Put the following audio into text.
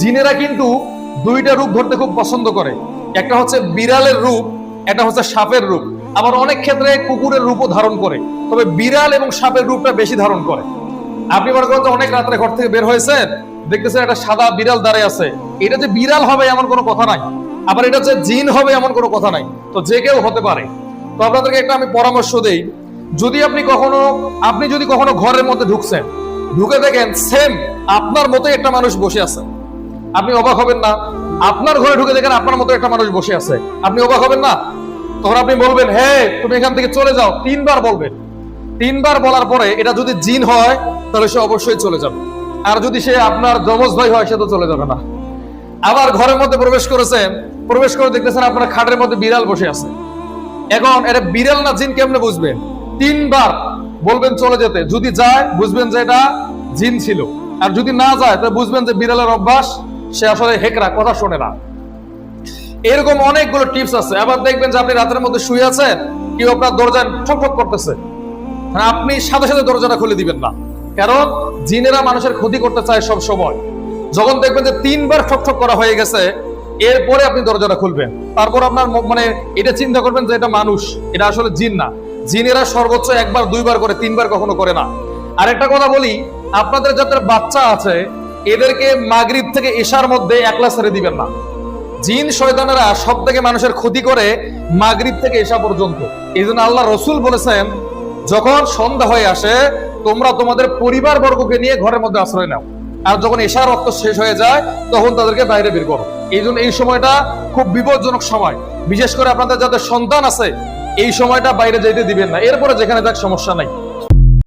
জিনেরা কিন্তু দুইটা রূপ ধরতে খুব পছন্দ করে, একটা হচ্ছে বিড়ালের রূপ, একটা হচ্ছে সাপের রূপ, আবার অনেক ক্ষেত্রে কুকুরের রূপও ধারণ করে, তবে বিড়াল এবং সাপের রূপটা বেশি ধারণ করে। আপনি মনে করেন যে অনেক রাত্রে ঘর থেকে বের হয়েছেন, দেখতেছেন একটা সাদা বিড়াল দাঁড়িয়ে আছে, এটা যে বিড়াল হবে এমন কোনো কথা নাই, আবার এটা যে জিন হবে এমন কোনো কথা নাই, তো যে কেউ হতে পারে। তো আপনাদেরকে একটা আমি পরামর্শ দেই, যদি আপনি যদি কখনো ঘরের মধ্যে ঢুকছেন, ঢুকে দেখেন সেম আপনার মতোই একটা মানুষ বসে আছে, আপনি অবাক হবেন না? আপনার ঘরে ঢুকে দেখেন আপনার মতো একটা মানুষ বসে আছে, আপনি অবাক হবেন না? তখন আপনি বলবেন, হ্যাঁ তুমি এখান থেকে চলে যাও, 3 বার বলবেন। 3 বার বলার পরে এটা যদি জিন হয় তাহলে সে অবশ্যই চলে যাবে, আর যদি সে আপনার যমজ ভাই হয় সে তো চলে যাবে না। আবার ঘরের মধ্যে প্রবেশ করেছেন, প্রবেশ করে দেখতেছেন আপনার খাটের মধ্যে বিড়াল বসে আছে। এখন এটা বিড়াল না জিন কেমনে বুঝবেন? 3 বার বলবেন চলে যেতে, যদি যায় বুঝবেন যে এটা জিন ছিল, আর যদি না যায় তাহলে বুঝবেন যে বিড়ালের অভ্যাস, সে আসলে হেকরা, কথা শোনে না। এরকম অনেকগুলো টিপস আছে। আবার দেখবেন যে আপনি রাতের মধ্যে শুয়ে আছেন, কেউ আপনার দরজায় ঠক ঠক করতেছে, আপনি সাথে সাথে দরজাটা খুলে দিবেন না, কারণ জিনেরা মানুষের ক্ষতি করতে চায় সব সময়। যখন দেখবেন যে 3 বার ঠক ঠক করা হয়ে গেছে, এরপরে আপনি দরজাটা খুলবেন। তারপর আপনার মানে এটা চিন্তা করবেন যে এটা মানুষ, এটা আসলে জিন না। জিনেরা সর্বোচ্চ 1 বার 2 বার করে, 3 বার কখনো করে না। আরেকটা কথা বলি, আপনাদের যাদের বাচ্চা আছে এদেরকে মাগরিব থেকে এশার মধ্যে একলা ছেড়ে দিবেন না। জিন শয়তানেরা সব থেকে মানুষের ক্ষতি করে মাগরিব থেকে এশা পর্যন্ত। এই জন্য আল্লাহ রসুল বলেছেন, যখন সন্ধ্যা হয়ে আসে তোমরা তোমাদের পরিবার বর্গকে নিয়ে ঘরের মধ্যে আশ্রয় নাও, আর যখন এশার রক্ত শেষ হয়ে যায় তখন তাদেরকে বাইরে বের করো। এই জন্য এই সময়টা খুব বিপজ্জনক সময়, বিশেষ করে আপনাদের যাদের সন্তান আছে এই সময়টা বাইরে যেতে দিবেন না, এরপরে যেখানে যাক সমস্যা নাই।